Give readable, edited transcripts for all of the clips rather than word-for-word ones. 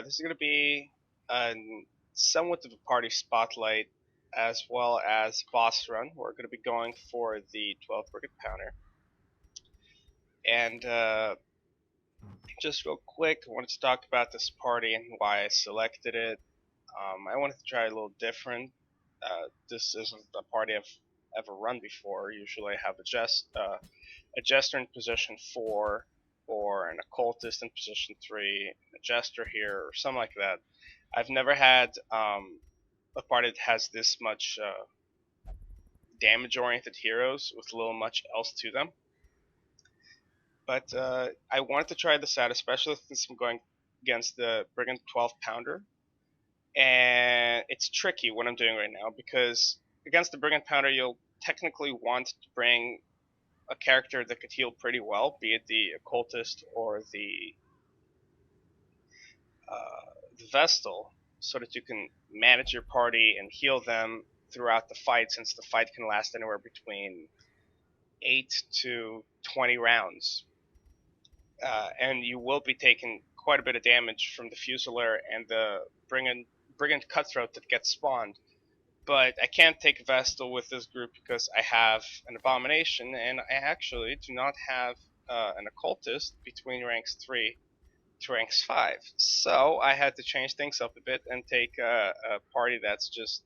This is going to be somewhat of a party spotlight as well as boss run. We're going to be going for the 12 Brigand Pounder. And just real quick, I wanted to talk about this party and why I selected it. I wanted to try a little different. This isn't a party I've ever run before. Usually I have a jester in position 4 or an occultist in position 3, a jester here or something like that. I've never had a party that has this much damage-oriented heroes with little much else to them. But I wanted to try this out, especially since I'm going against the Brigand 12 Pounder. And it's tricky what I'm doing right now because against the Brigand Pounder, you'll technically want to bring a character that could heal pretty well, be it the occultist or the Vestal, so that you can manage your party and heal them throughout the fight, since the fight can last anywhere between 8 to 20 rounds. And you will be taking quite a bit of damage from the Fusilier and the Brigand Cutthroat that gets spawned. But I can't take a Vestal with this group because I have an Abomination, and I actually do not have an Occultist between ranks 3 to ranks 5. So I had to change things up a bit and take a party that's just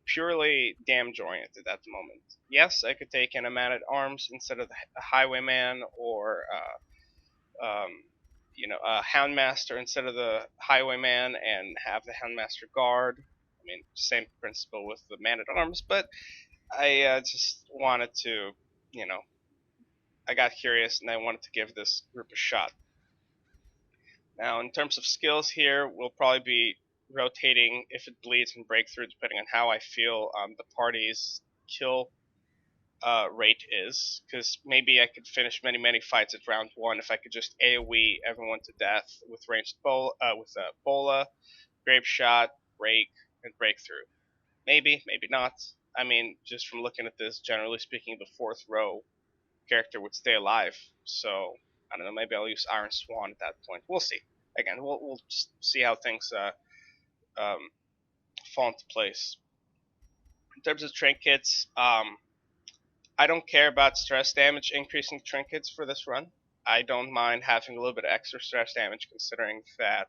purely damage oriented at the moment. Yes, I could take an Man at Arms instead of the Highwayman, or a Houndmaster instead of the Highwayman, and have the Houndmaster guard. I mean, same principle with the Man at Arms, but I just wanted to, I got curious and I wanted to give this group a shot. Now, in terms of skills here, we'll probably be rotating if it bleeds and breakthrough, depending on how I feel the party's kill rate is. Because maybe I could finish many fights at round 1 if I could just AoE everyone to death with ranged bola, grape shot, rake, and breakthrough. Maybe not. I mean, just from looking at this, generally speaking, the 4th row character would stay alive. So I don't know. Maybe I'll use Iron Swan at that point. We'll see. Again, we'll just see how things fall into place. In terms of trinkets, I don't care about stress damage increasing trinkets for this run. I don't mind having a little bit of extra stress damage, considering that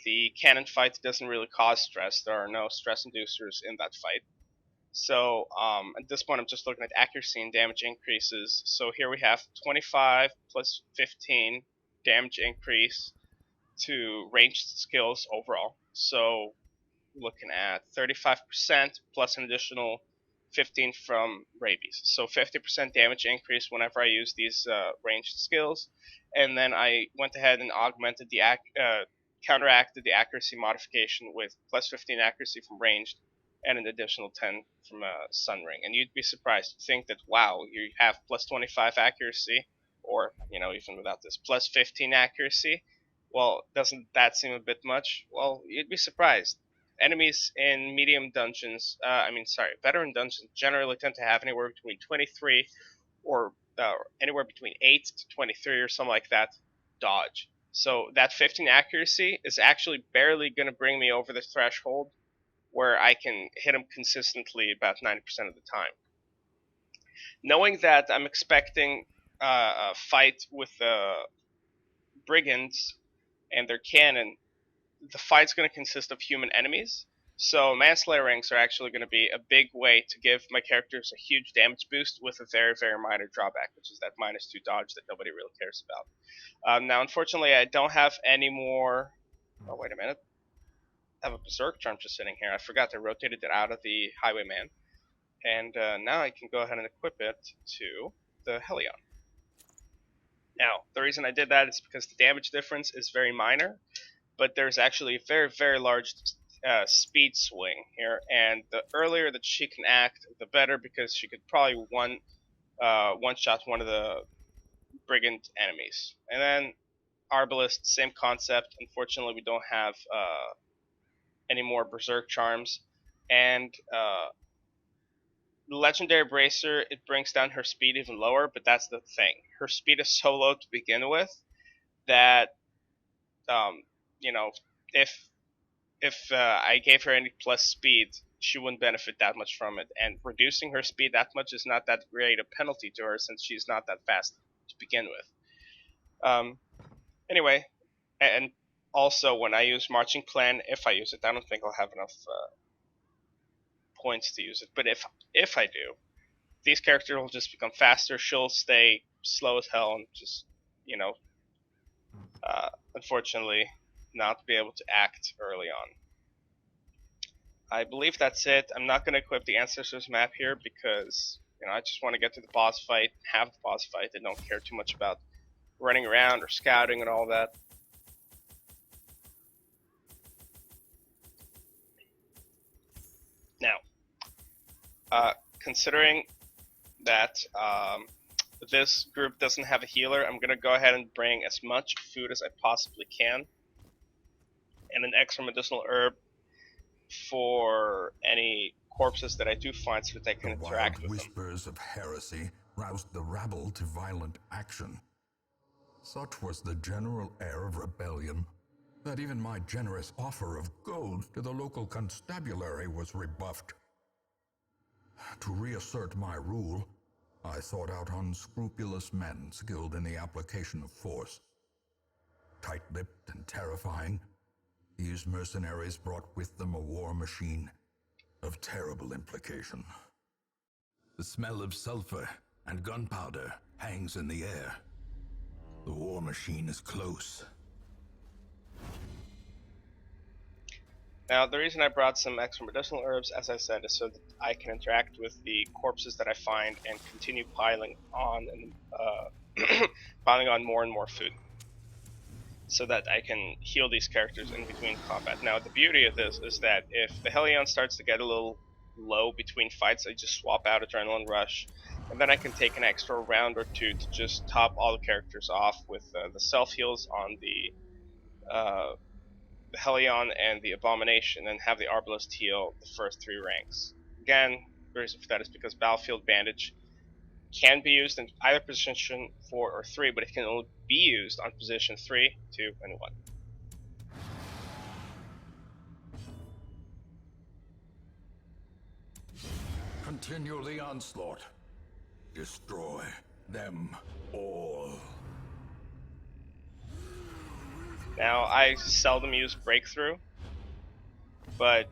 the cannon fight doesn't really cause stress. There are no stress inducers in that fight. So at this point, I'm just looking at accuracy and damage increases. So here we have 25 plus 15 damage increase to ranged skills overall. So looking at 35% plus an additional 15 from rabies. So 50% damage increase whenever I use these ranged skills. And then I went ahead and augmented counteracted the accuracy modification with plus 15 accuracy from ranged and an additional 10 from a Sun Ring. And you'd be surprised to think that, wow, you have plus 25 accuracy, or, even without this, plus 15 accuracy. Well, doesn't that seem a bit much? Well, you'd be surprised. Enemies in veteran dungeons generally tend to have anywhere between 23 or anywhere between 8 to 23 or something like that dodge. So that 15 accuracy is actually barely going to bring me over the threshold where I can hit him consistently about 90% of the time. Knowing that I'm expecting a fight with the Brigands and their cannon, the fight's going to consist of human enemies. So Manslayer rings are actually going to be a big way to give my characters a huge damage boost with a very, very minor drawback, which is that -2 dodge that nobody really cares about. Now, unfortunately, I don't have any more... Oh, wait a minute. I have a Berserk Charm just sitting here. I forgot I rotated it out of the Highwayman. And now I can go ahead and equip it to the Helion. Now, the reason I did that is because the damage difference is very minor, but there's actually a very, very large speed swing here, and the earlier that she can act, the better, because she could probably one-shot one of the Brigand enemies. And then Arbalest, same concept. Unfortunately, we don't have any more Berserk Charms. And the Legendary Bracer, it brings down her speed even lower, but that's the thing. Her speed is so low to begin with that you know, if I gave her any plus speed, she wouldn't benefit that much from it. And reducing her speed that much is not that great a penalty to her since she's not that fast to begin with. Anyway, and also when I use marching plan, if I use it, I don't think I'll have enough points to use it. But if I do, these characters will just become faster. She'll stay slow as hell and just, you know, unfortunately, not be able to act early on. I believe that's it. I'm not going to equip the Ancestors map here because, you know, I just want to get to the boss fight, have the boss fight. I don't care too much about running around or scouting and all that. Now, considering that this group doesn't have a healer, I'm going to go ahead and bring as much food as I possibly can and an extra medicinal herb for any corpses that I do find so that I can interact with them. Whispers of heresy roused the rabble to violent action. Such was the general air of rebellion that even my generous offer of gold to the local constabulary was rebuffed. To reassert my rule, I sought out unscrupulous men skilled in the application of force. Tight-lipped and terrifying, these mercenaries brought with them a war machine of terrible implication. The smell of sulfur and gunpowder hangs in the air. The war machine is close. Now, the reason I brought some extra medicinal herbs, as I said, is so that I can interact with the corpses that I find and continue piling on and piling on more and more food, so that I can heal these characters in between combat. Now, the beauty of this is that if the Hellion starts to get a little low between fights, I just swap out Adrenaline Rush, and then I can take an extra round or two to just top all the characters off with the self-heals on the Hellion and the Abomination, and have the Arbalist heal the first 3 ranks. Again, the reason for that is because Battlefield Bandage can be used in either position 4 or 3, but it can only be used on position 3, 2, and 1. Continue the onslaught. Destroy them all. Now, I seldom use Breakthrough, but,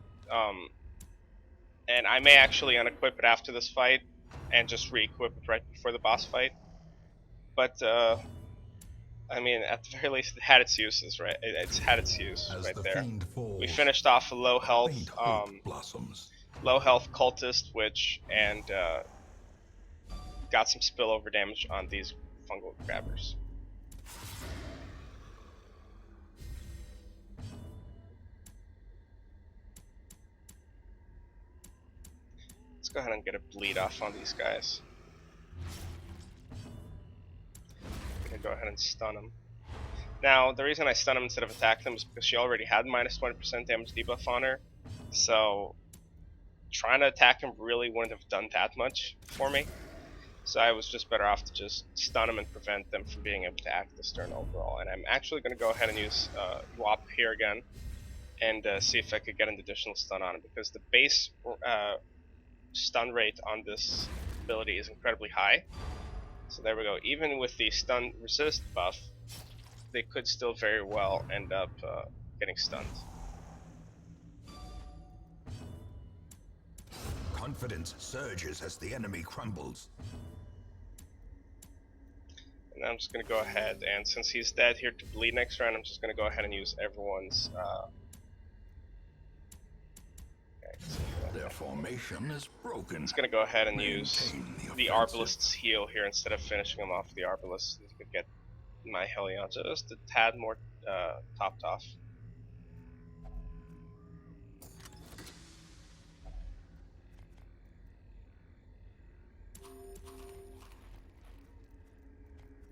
and I may actually unequip it after this fight, and just re-equip it right before the boss fight. But, I mean, at the very least, it had its uses, right? It's had its use right there. We finished off a low health cultist, witch, and got some spillover damage on these fungal grabbers. Let's go ahead and get a bleed off on these guys. I'm gonna go ahead and stun him. Now, the reason I stun him instead of attack them is because she already had minus 20% damage debuff on her, so trying to attack him really wouldn't have done that much for me. So I was just better off to just stun him and prevent them from being able to act this turn overall. And I'm actually going to go ahead and use WAP here again and see if I could get an additional stun on him, because the base stun rate on this ability is incredibly high. So there we go. Even with the stun resist buff, they could still very well end up getting stunned. Confidence surges as the enemy crumbles. And I'm just going to go ahead, and since he's dead here to bleed next round, I'm just going to go ahead and use everyone's their formation is broken. It's going to go ahead and use the Arbalist's heal here instead of finishing him off the Arbalist. You could get my Hellion just a tad more topped off.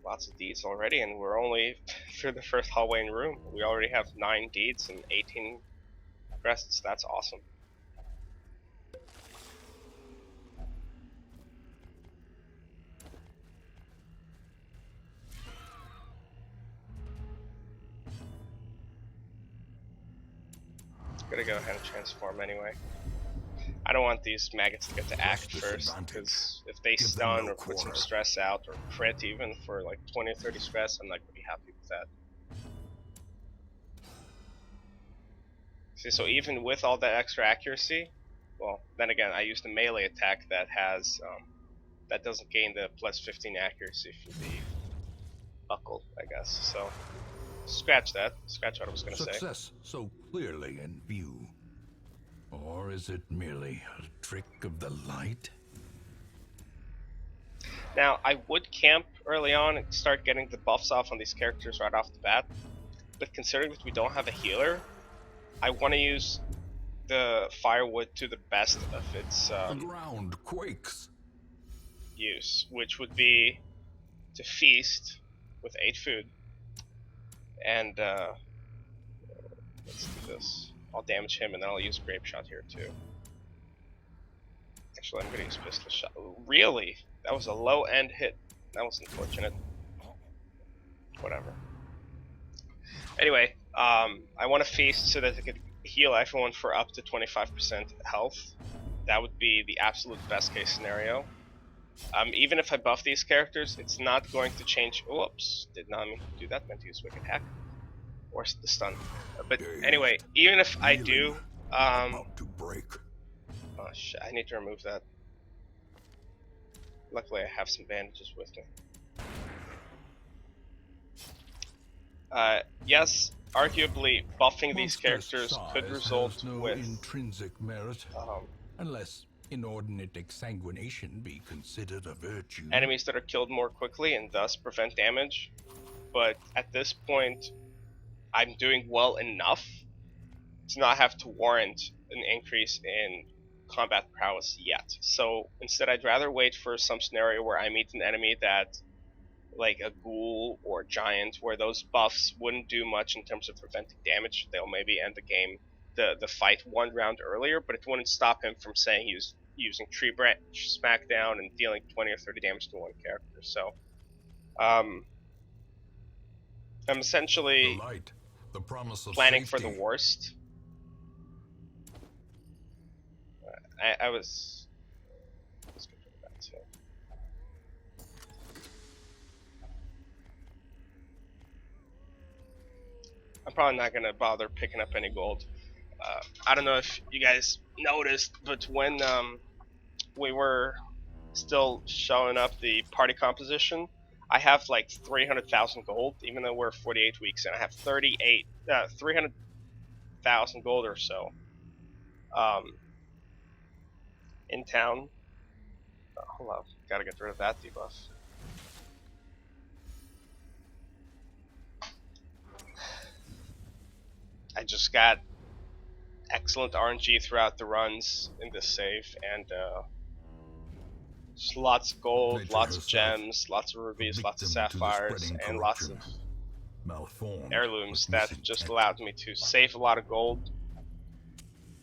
Lots of deeds already, and we're only through the first hallway and room. We already have 9 deeds and 18 crests. That's awesome. Gonna go ahead and transform anyway. I don't want these maggots to get to act Press this first, advantage. because if they Give them stun no or put some quarter. stress out, or crit even for like 20 or 30 stress, I'm not gonna be happy with that. See, so even with all that extra accuracy, well, then again, I used a melee attack that has, that doesn't gain the plus 15 accuracy for the buckle, I guess. So, scratch that. Scratch what I was gonna say. Success so clearly in view. Or is it merely a trick of the light? Now, I would camp early on and start getting the buffs off on these characters right off the bat, but considering that we don't have a healer, I want to use the firewood to the best of its The ground quakes. use, which would be to feast with 8 food, and let's do this. I'll damage him, and then I'll use Grape Shot here too. Actually, I'm gonna use Pistol Shot. Really? That was a low-end hit. That was unfortunate. Whatever. Anyway, I want to feast so that I could heal everyone for up to 25% health. That would be the absolute best case scenario. Even if I buff these characters, it's not going to change. Whoops, did not mean to do that. Meant to use Wicked Hack or the stun. But anyway, even if I do, About to break. oh shit, I need to remove that. Luckily, I have some bandages with me. Yes, arguably buffing these characters could result no with intrinsic merit, unless inordinate exsanguination be considered a virtue. enemies that are killed more quickly and thus prevent damage. But at this point, I'm doing well enough to not have to warrant an increase in combat prowess yet. So instead, I'd rather wait for some scenario where I meet an enemy that, like a ghoul or giant, where those buffs wouldn't do much in terms of preventing damage. They'll maybe end the game, the fight one round earlier, but it wouldn't stop him from saying he was using Tree Branch Smackdown and dealing 20 or 30 damage to one character. So, I'm essentially The light, the promise of planning safety. for the worst. I was. Let's get rid of that too. I'm probably not gonna bother picking up any gold. I don't know if you guys noticed, but when we were still showing up the party composition, I have like 300,000 gold, even though we're 48 weeks in. I have 300,000 gold or so in town. Hold on, gotta get rid of that debuff. I just got excellent RNG throughout the runs in this save, and just lots of gold, Nature lots of herself, gems, lots of rubies, lots of victim to the sapphires, spreading and lots of corruption. Malformed heirlooms with that just misintent. allowed me to save a lot of gold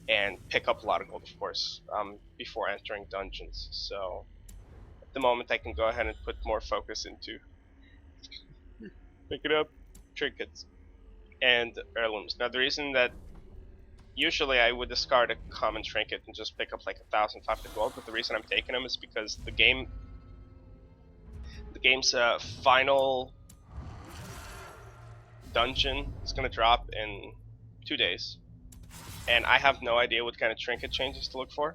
and pick up a lot of gold, of course, before entering dungeons. So at the moment, I can go ahead and put more focus into picking up trinkets and heirlooms. Now, the reason that usually I would discard a common trinket and just pick up like 1,500 gold, but the reason I'm taking them is because the game's final dungeon is going to drop in 2 days, and I have no idea what kind of trinket changes to look for.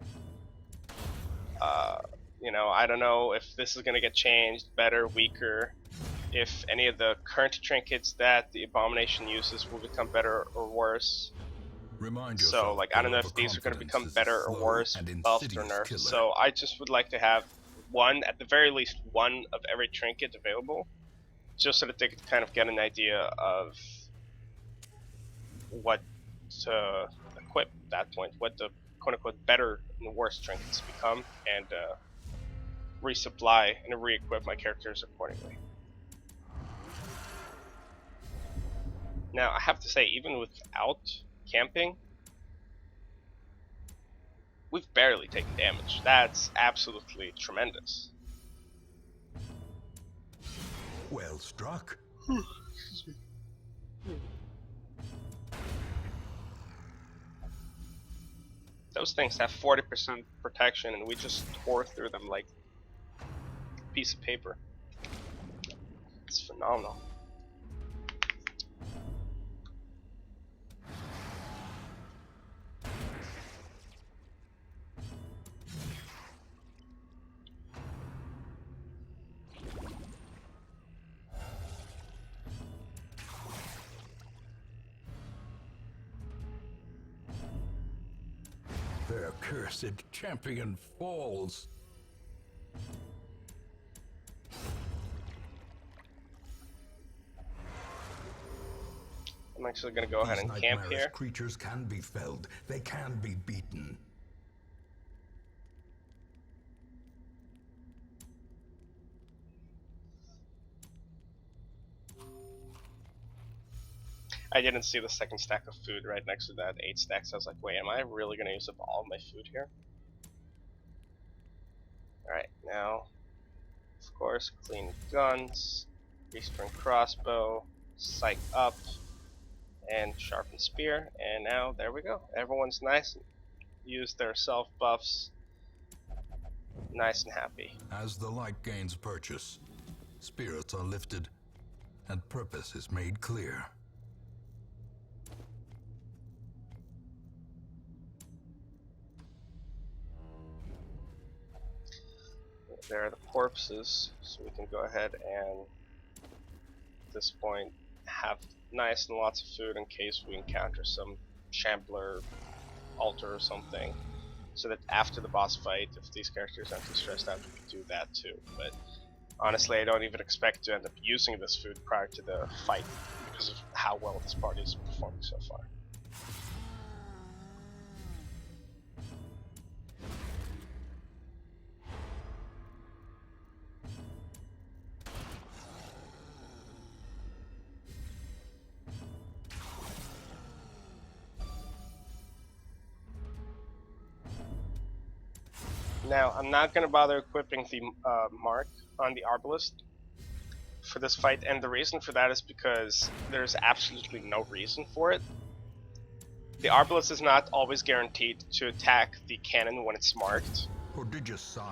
You know, I don't know if this is going to get changed, better, weaker, if any of the current trinkets that the Abomination uses will become better or worse. Remind So, yourself, like, I don't know if these are going to become better or worse, buffed or nerfed. So, I just would like to have one, at the very least, one of every trinket available, just so that they could kind of get an idea of what to equip at that point, what the quote-unquote better and worse trinkets become, and resupply and re-equip my characters accordingly. Now, I have to say, even without camping, we've barely taken damage. That's absolutely tremendous. Well struck. Those things have 40% protection, and we just tore through them like a piece of paper. It's phenomenal. Their cursed champion falls. I'm actually going to go ahead and camp Nightmarish here. Creatures can be felled. They can be beaten. I didn't see the second stack of food right next to that 8 stacks. I was like, wait, am I really going to use up all of my food here? Alright, now, of course, clean guns, Eastern crossbow, psych up, and sharpened spear. And now, there we go. Everyone's nice and used their self buffs. Nice and happy. As the light gains purchase, spirits are lifted, and purpose is made clear. There are the corpses, so we can go ahead and at this point have nice and lots of food in case we encounter some shambler altar or something, so that after the boss fight, if these characters aren't too stressed out, we can do that too. But honestly, I don't even expect to end up using this food prior to the fight because of how well this party is performing so far. Now, I'm not going to bother equipping the mark on the Arbalist for this fight, and the reason for that is because there's absolutely no reason for it. The Arbalist is not always guaranteed to attack the cannon when it's marked,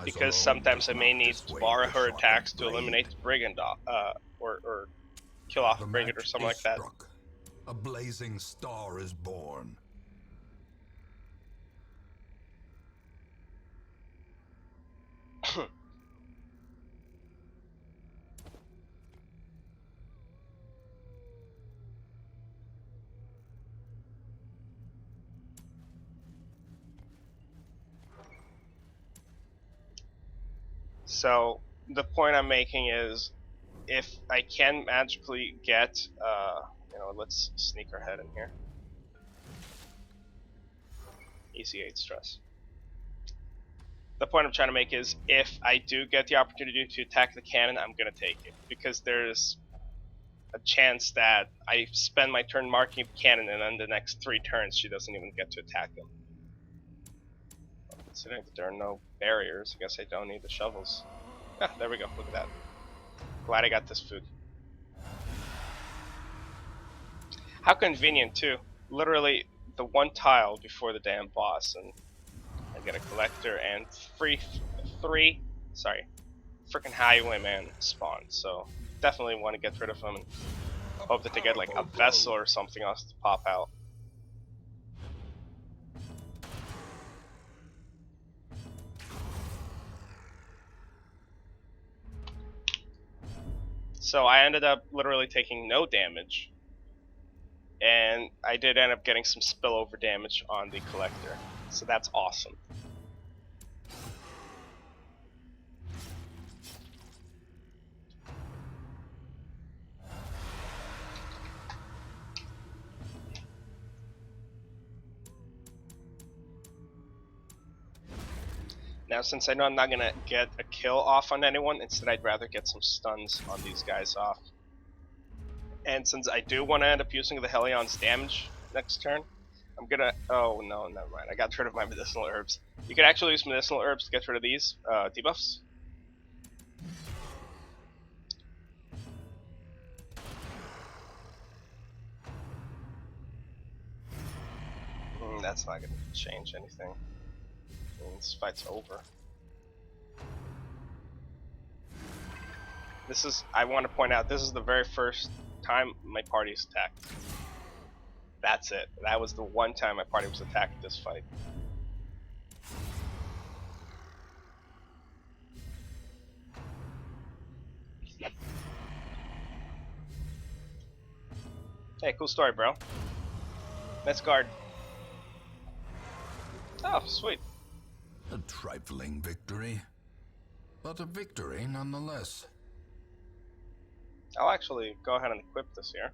because sometimes I may need to borrow her attacks to eliminate the Brigand, or kill off the Brigand or something like that. A blazing star is born. So the point I'm making is, if I can magically get, let's sneak our head in here. Easy 8 stress. The point I'm trying to make is, if I do get the opportunity to attack the cannon, I'm going to take it, because there's a chance that I spend my turn marking the cannon and then the next 3 turns she doesn't even get to attack him. Considering that there are no barriers, I guess I don't need the shovels. Ah, there we go, look at that. Glad I got this food. How convenient too. Literally the one tile before the damn boss, and I get a collector and freaking highwayman spawn. So definitely want to get rid of them and hope that they get like a vessel or something else to pop out. So I ended up literally taking no damage, and I did end up getting some spillover damage on the collector, so that's awesome. Now, since I know I'm not going to get a kill off on anyone, instead I'd rather get some stuns on these guys off. And since I do want to end up using the Helion's damage next turn, I'm going to... Oh, no, never mind. I got rid of my medicinal herbs. You can actually use medicinal herbs to get rid of these debuffs. That's not going to change anything. this fight's over. This is, I want to point out, this is the very first time my party is attacked. That's it. That was the one time my party was attacked in this fight. Hey, cool story, bro. Let's guard. Oh, sweet. A trifling victory, but a victory nonetheless. I'll actually go ahead and equip this here.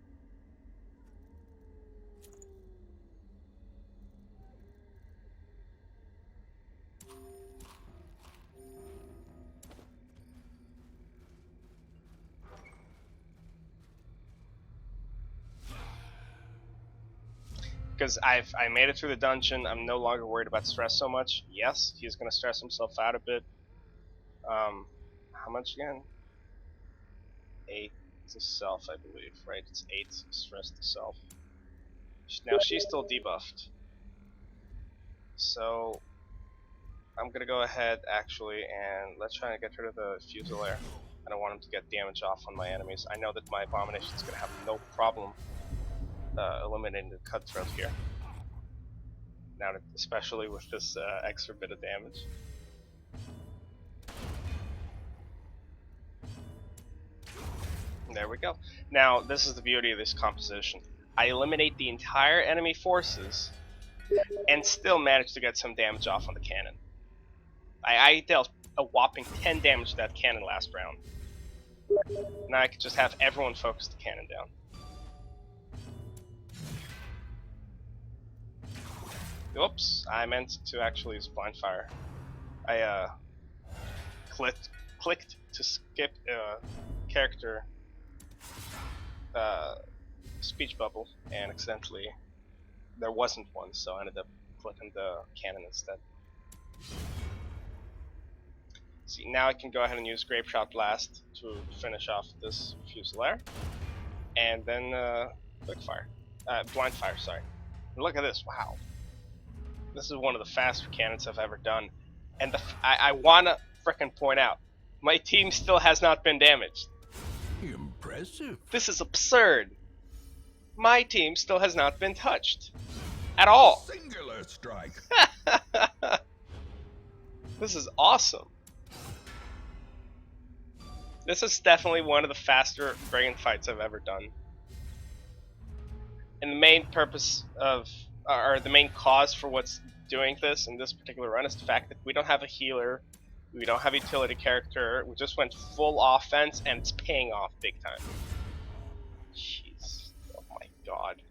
Because I made it through the dungeon, I'm no longer worried about stress so much. Yes, he's going to stress himself out a bit. How much again? 8 to self, I believe, right? It's 8 stress to self. Now she's still debuffed. So I'm going to go ahead actually and let's try and get rid of the Fusilier. I don't want him to get damage off on my enemies. I know that my Abomination is going to have no problem eliminating the Cutthroat here. Now, especially with this extra bit of damage. There we go. Now, this is the beauty of this composition. I eliminate the entire enemy forces and still manage to get some damage off on the cannon. I dealt a whopping 10 damage to that cannon last round. Now I could just have everyone focus the cannon down. Oops, I meant to actually use Blind Fire. I clicked to skip character speech bubble, and accidentally there wasn't one, so I ended up clicking the cannon instead. See, now I can go ahead and use Grape Shot Blast to finish off this Fusilier, and then Quick Fire, Blind Fire, sorry. And look at this, wow. This is one of the faster cannons I've ever done, and I wanna frickin' point out, my team still has not been damaged. Impressive. This is absurd. My team still has not been touched. At all. Singular strike. This is awesome. This is definitely one of the faster Brigand fights I've ever done. And the main purpose of, or the main cause for what's doing this in this particular run is the fact that we don't have a healer, we don't have a utility character, we just went full offense and it's paying off big time. Jeez, oh my god.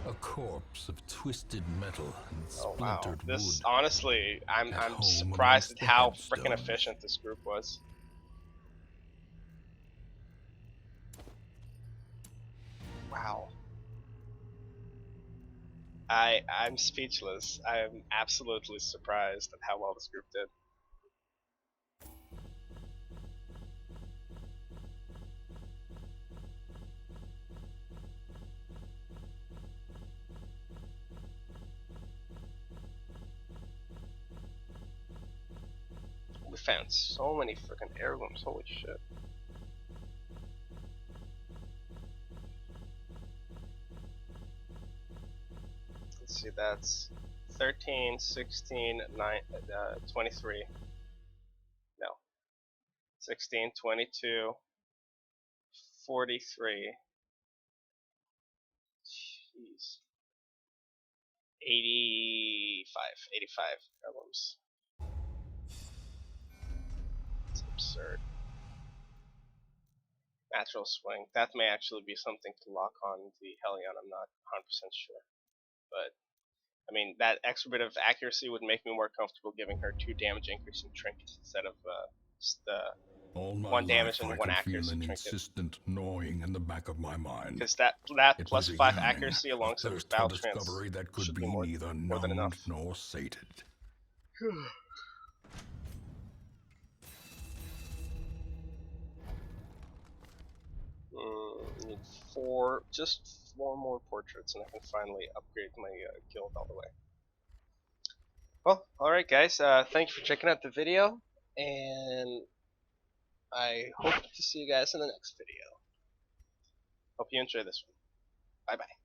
A corpse of twisted metal and Oh wow, splintered this wood. honestly, I'm home surprised at amongst the how freaking headstones. efficient this group was. Wow. I'm speechless. I'm absolutely surprised at how well this group did. We found so many freaking heirlooms, holy shit. Let's see, that's 13, 16, 9, 23. No. 16, 22, 43. Jeez. 85 heirlooms. It's absurd. Natural swing. That may actually be something to lock on the Hellion, I'm not 100% sure. But, I mean, that extra bit of accuracy would make me more comfortable giving her 2 damage increasing trinkets instead of just All my 1 damage life and I 1 could feel accuracy an trinket. insistent gnawing in the back of my mind. Because that It plus was a 5 yearning, accuracy a alongside with thirst for battle trance discovery that could should be be neither more than numbed enough. nor sated. Need just 4 more portraits, and I can finally upgrade my guild all the way. Well, alright guys, thank you for checking out the video, and I hope to see you guys in the next video. Hope you enjoy this one. Bye bye.